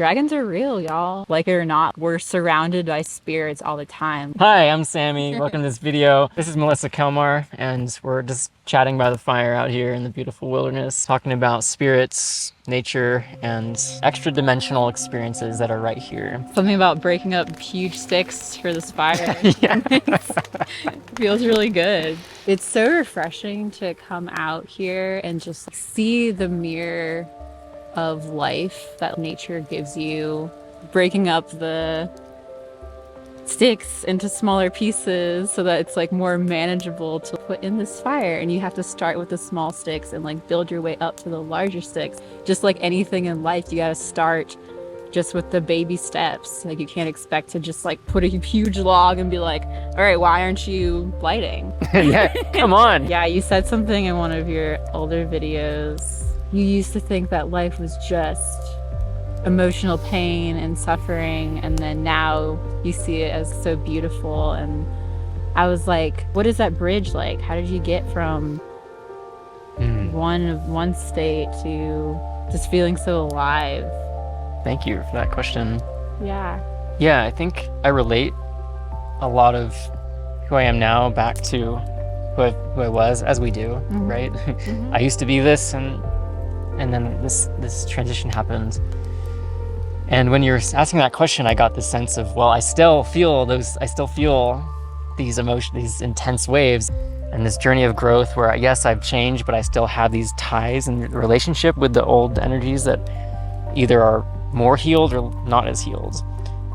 Dragons are real, y'all. Like it or not, we're surrounded by spirits all the time. Hi, I'm Sammy. Welcome to this video. This is Melissa Kelmar, and we're just chatting by the fire out here in the beautiful wilderness, talking about spirits, nature, and extra dimensional experiences that are right here. Something about breaking up huge sticks for this fire. Yeah. Feels really good. It's so refreshing to come out here and just see the mirror of life that nature gives you, breaking up the sticks into smaller pieces so that it's like more manageable to put in this fire. And you have to start with the small sticks and like build your way up to the larger sticks. Just like anything in life, you got to start just with the baby steps. Like you can't expect to just like put a huge log and be like, all right, why aren't you lighting? Yeah, come on. Yeah, you said something in one of your older videos. You used to think that life was just emotional pain and suffering, and then now you see it as so beautiful. And I was like, what is that bridge like? How did you get from one state to just feeling so alive? Thank you for that question. Yeah. Yeah, I think I relate a lot of who I am now back to who I was, as we do, right? I used to be this, and then this transition happened. And when you're asking that question, I got this sense of, well, I still feel these emotions, these intense waves, and this journey of growth where, yes, I've changed, but I still have these ties and relationship with the old energies that either are more healed or not as healed.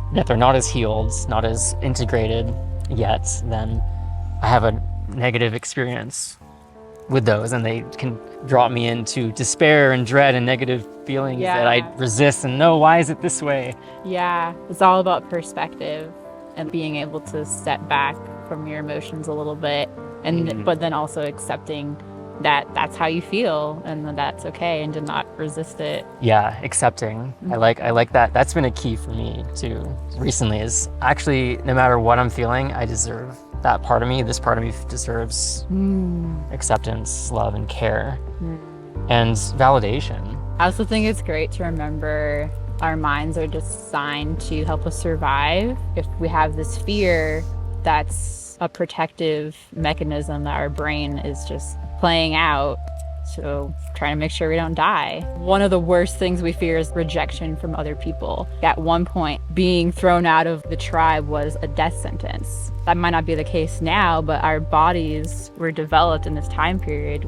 And if they're not as healed, not as integrated yet, then I have a negative experience with those, and they can drop me into despair and dread and negative feelings that I resist and know, why is it this way? Yeah, it's all about perspective and being able to step back from your emotions a little bit, and but then also accepting that that's how you feel and that that's okay, and to not resist it. Yeah, accepting. I like that. That's been a key for me too recently, is actually no matter what I'm feeling, I deserve that part of me. This part of me deserves acceptance, love, and care, and validation. I also think it's great to remember our minds are designed to help us survive. If we have this fear, that's a protective mechanism that our brain is just playing out. So trying to make sure we don't die. One of the worst things we fear is rejection from other people. At one point, being thrown out of the tribe was a death sentence. That might not be the case now, but our bodies were developed in this time period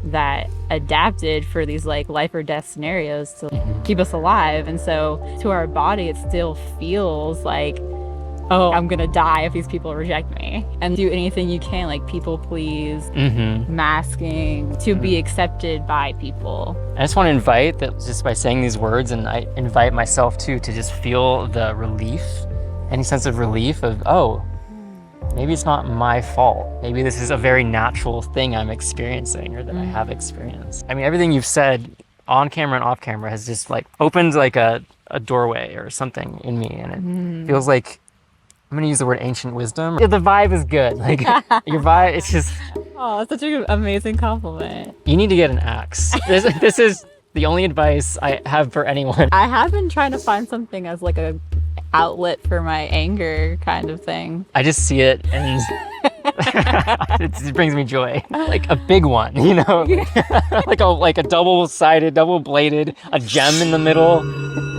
that adapted for these like life or death scenarios to keep us alive. And so to our body, it still feels like, oh, I'm gonna die if these people reject me. And do anything you can, like people please, masking, to be accepted by people. I just want to invite that just by saying these words, and I invite myself too to just feel the relief, any sense of relief of, oh, maybe it's not my fault. Maybe this is a very natural thing I'm experiencing, or that I have experienced. I mean, everything you've said on camera and off camera has just like opened like a doorway or something in me, and it feels like, I'm gonna use the word ancient wisdom. The vibe is good. Like your vibe, it's just. Oh, that's such an amazing compliment. You need to get an axe. This is the only advice I have for anyone. I have been trying to find something as like a outlet for my anger kind of thing. I just see it and it brings me joy. Like a big one, you know, like a double-sided, double-bladed, a gem in the middle.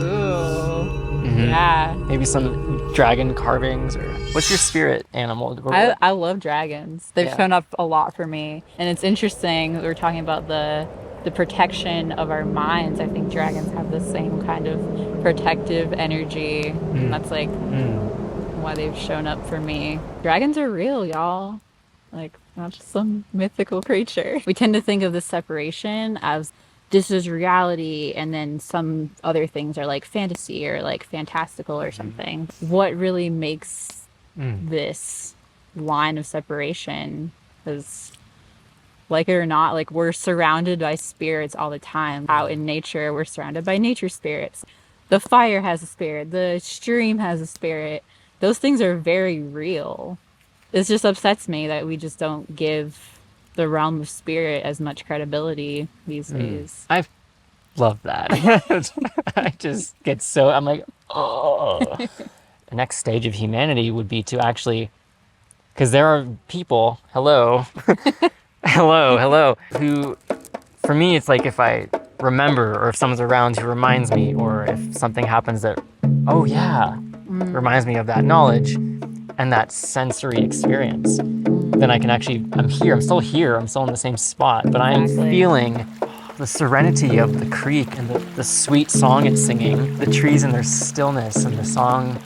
Ooh, yeah. Maybe some dragon carvings, or what's your spirit animal? I love dragons. They've shown up a lot for me, and it's interesting that we're talking about the protection of our minds. I think dragons have the same kind of protective energy. That's like why they've shown up for me. Dragons are real, y'all. Like, not just some mythical creature. We tend to think of the separation as this is reality, and then some other things are like fantasy or like fantastical or something. What really makes this line of separation is, like it or not, like we're surrounded by spirits all the time. Out in nature, we're surrounded by nature spirits. The fire has a spirit. The stream has a spirit. Those things are very real. It just upsets me that we just don't give the realm of spirit as much credibility these days. I've love that. I just get so, I'm like, oh. The next stage of humanity would be to actually, because there are people, hello, hello, who, for me, it's like if I remember, or if someone's around who reminds me, or if something happens that, oh yeah, reminds me of that knowledge and that sensory experience, then I can actually, I'm still here, I'm still in the same spot, but I am feeling the serenity of the creek and the sweet song it's singing, the trees and their stillness and the song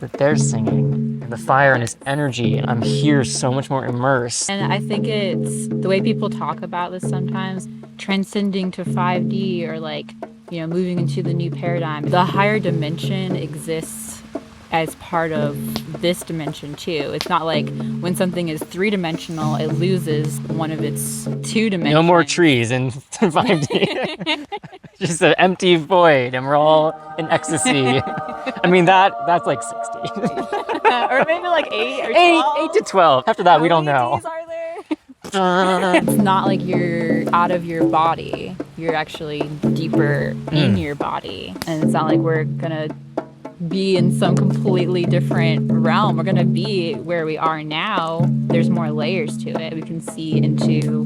that they're singing, and the fire and its energy. I'm here so much more immersed. And I think it's the way people talk about this sometimes, transcending to 5D, or like, you know, moving into the new paradigm. The higher dimension exists as part of this dimension too. It's not like when something is 3-dimensional, it loses one of its 2 dimensions. No more trees in 5D. Just an empty void, and we're all in ecstasy. I mean, that's like 60. Or maybe like 8 or 12. 8 to 12. After that, we don't know. Are there? It's not like you're out of your body. You're actually deeper in your body. And it's not like we're gonna be in some completely different realm. We're gonna be where we are now. There's more layers to it. We can see into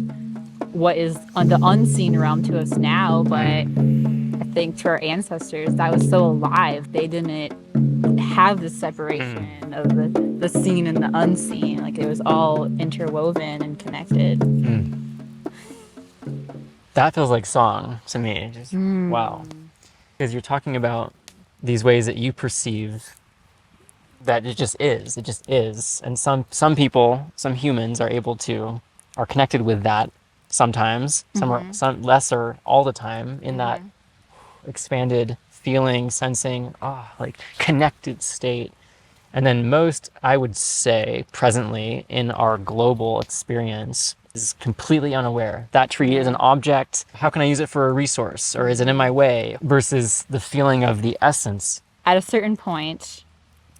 what is on the unseen realm to us now, but I think to our ancestors, that was so alive. They didn't have the separation of the seen and the unseen. Like, it was all interwoven and connected. That feels like song to me. Just wow. Because you're talking about these ways that you perceive that it just is. It just is. And some people, some humans are connected with that sometimes. Some lesser all the time in that expanded feeling, sensing, like connected state. And then most, I would say, presently in our global experience is completely unaware. That tree is an object. How can I use it for a resource? Or is it in my way? Versus the feeling of the essence. At a certain point,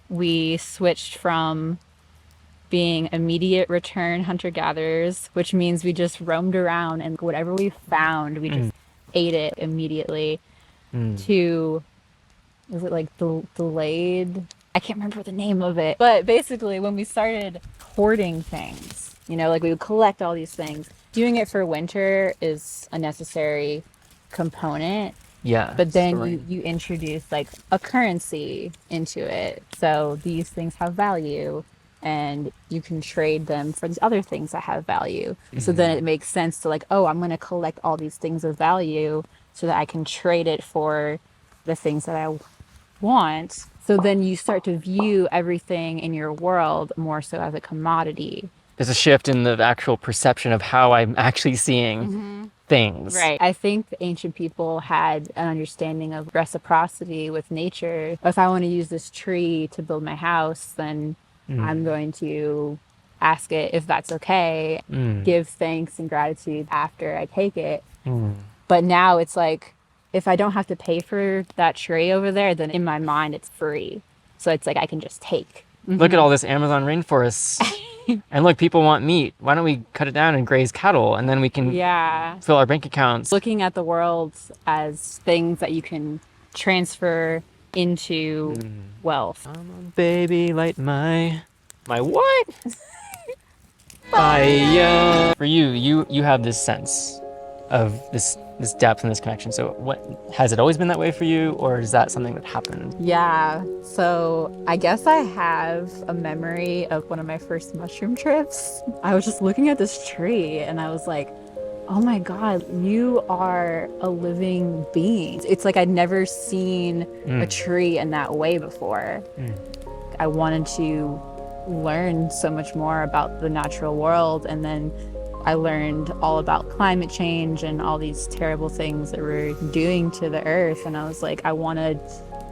we switched from being immediate return hunter-gatherers, which means we just roamed around and whatever we found, we just ate it immediately, to, is it like delayed? I can't remember the name of it. But basically, when we started hoarding things, you know, like we would collect all these things. Doing it for winter is a necessary component. Yeah. But then you introduce like a currency into it. So these things have value, and you can trade them for these other things that have value. So then it makes sense to like, oh, I'm going to collect all these things of value so that I can trade it for the things that I want. So then you start to view everything in your world more so as a commodity. There's a shift in the actual perception of how I'm actually seeing things. Right. I think the ancient people had an understanding of reciprocity with nature. If I want to use this tree to build my house, then I'm going to ask it if that's okay, give thanks and gratitude after I take it. But now it's like, if I don't have to pay for that tree over there, then in my mind it's free. So it's like I can just take. Look at all this Amazon rainforest. And look, people want meat. Why don't we cut it down and graze cattle, and then we can fill our bank accounts. Looking at the world as things that you can transfer into wealth. Baby, light my what? Fire. For you have this sense of this depth and this connection. So what has it always been that way for you, or is that something that happened? Yeah, so I guess I have a memory of one of my first mushroom trips. I was just looking at this tree and I was like, oh my God, you are a living being. It's like I'd never seen a tree in that way before. I wanted to learn so much more about the natural world, and then I learned all about climate change and all these terrible things that we're doing to the earth. And I was like, I want to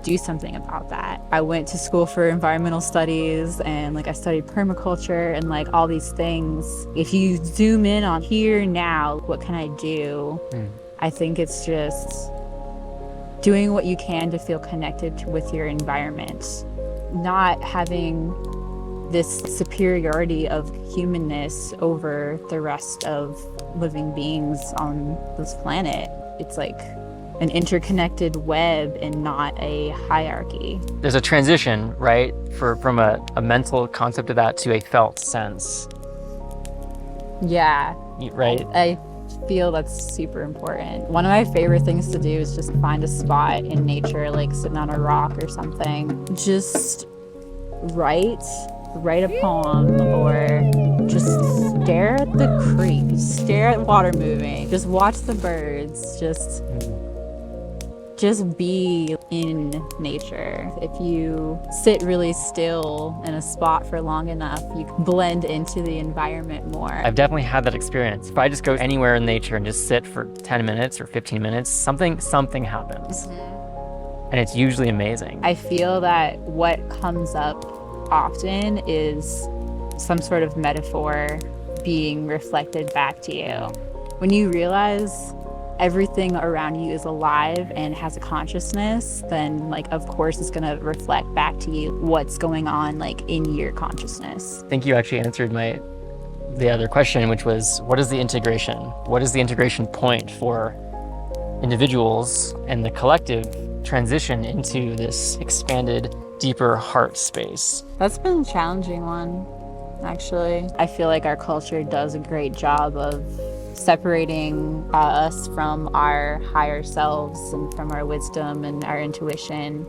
do something about that. I went to school for environmental studies, and like I studied permaculture and like all these things. If you zoom in on here now, what can I do? I think it's just doing what you can to feel connected with your environment, not having this superiority of humanness over the rest of living beings on this planet. It's like an interconnected web and not a hierarchy. There's a transition, right, from a mental concept of that to a felt sense. Yeah. Right? I feel that's super important. One of my favorite things to do is just find a spot in nature, like sitting on a rock or something. Just write a poem, or just stare at the creek, stare at water moving, just watch the birds, just be in nature. If you sit really still in a spot for long enough, you can blend into the environment more. I've definitely had that experience. If I just go anywhere in nature and just sit for 10 minutes or 15 minutes, something happens. And it's usually amazing. I feel that what comes up often is some sort of metaphor being reflected back to you. When you realize everything around you is alive and has a consciousness, then like of course it's going to reflect back to you what's going on like in your consciousness. I think you actually answered the other question, which was, what is the integration? What is the integration point for individuals and the collective transition into this expanded, deeper heart space? That's been a challenging one, actually. I feel like our culture does a great job of separating us from our higher selves and from our wisdom and our intuition.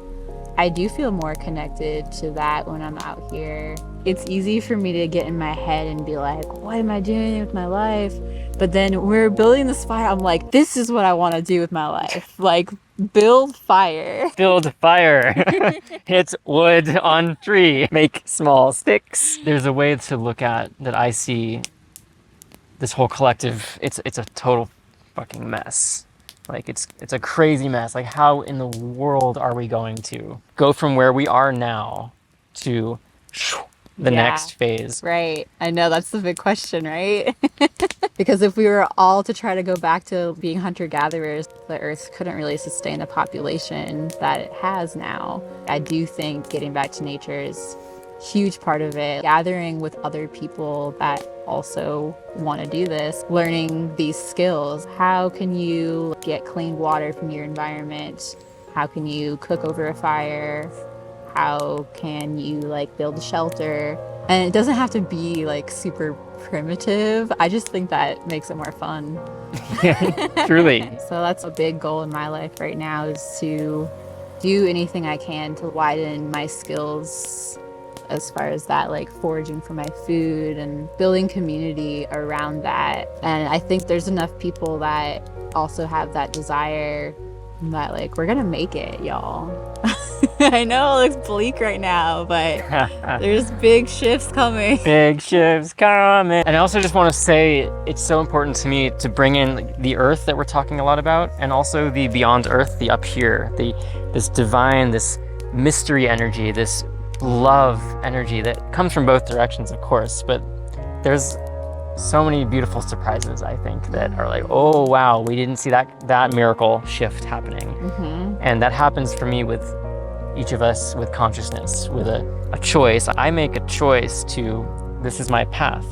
I do feel more connected to that when I'm out here. It's easy for me to get in my head and be like, what am I doing with my life? But then we're building this fire. I'm like, this is what I want to do with my life. Like, build fire. Build fire. Hit wood on tree. Make small sticks. There's a way to look at that I see this whole collective. It's a total fucking mess. Like it's a crazy mess. Like how in the world are we going to go from where we are now to the next phase? Right. I know that's the big question, right? Because if we were all to try to go back to being hunter-gatherers, the earth couldn't really sustain the population that it has now. I do think getting back to nature is a huge part of it. Gathering with other people that also want to do this, learning these skills. How can you get clean water from your environment? How can you cook over a fire? How can you like build a shelter? And it doesn't have to be like super primitive. I just think that makes it more fun. Truly. So that's a big goal in my life right now, is to do anything I can to widen my skills as far as that, like foraging for my food and building community around that. And I think there's enough people that also have that desire that like, we're gonna make it, y'all. I know it looks bleak right now, but there's big shifts coming. Big shifts coming. And I also just want to say it's so important to me to bring in like, the earth that we're talking a lot about, and also the beyond earth, the up here, this divine, this mystery energy, this love energy that comes from both directions, of course, but there's so many beautiful surprises, I think, that are like, oh wow, we didn't see that miracle shift happening. And that happens for me with each of us, with consciousness, with a choice. I make a choice to, this is my path.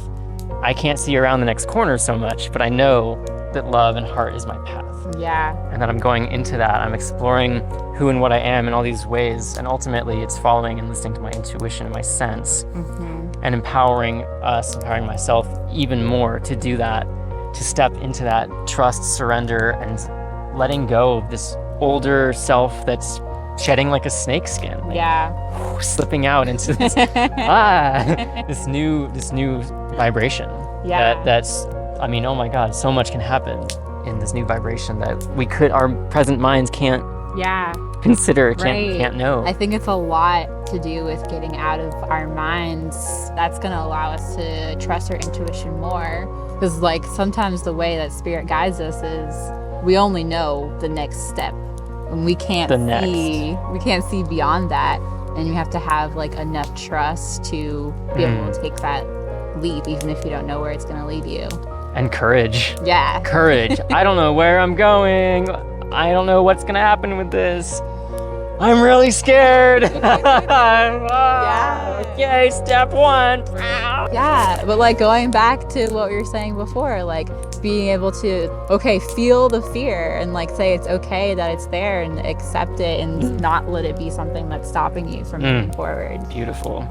I can't see around the next corner so much, but I know that love and heart is my path. Yeah. And that I'm going into that. I'm exploring who and what I am in all these ways. And ultimately, it's following and listening to my intuition and my sense. And empowering myself even more to do that, to step into that trust, surrender, and letting go of this older self that's shedding like a snake skin. Like, slipping out into this, this new vibration. That's, I mean, oh my God, so much can happen in this new vibration that our present minds can't consider, can't know. I think it's a lot to do with getting out of our minds. That's going to allow us to trust our intuition more, because like sometimes the way that spirit guides us is we only know the next step, and we can't see beyond that, and you have to have like enough trust to be able to take that leap, even if you don't know where it's going to lead you. And courage. Yeah. Courage. I don't know where I'm going. I don't know what's going to happen with this. I'm really scared. Yeah. Okay, step one. Yeah, but like going back to what we were saying before, like being able to, okay, feel the fear and like say it's okay that it's there and accept it and not let it be something that's stopping you from moving forward. Beautiful.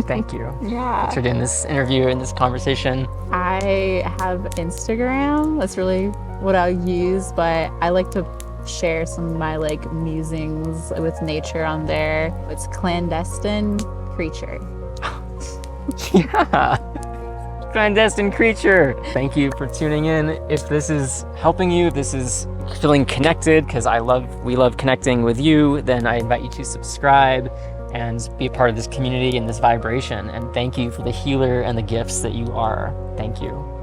Thank you. Yeah. Thanks for doing this interview and this conversation. I have Instagram. That's really what I use, but I like to share some of my like musings with nature on there. It's clandestine creature. Yeah. Clandestine creature. Thank you for tuning in. If this is helping you, this is feeling connected, because we love connecting with you, then I invite you to subscribe and be a part of this community and this vibration. And thank you for the healer and the gifts that you are. Thank you.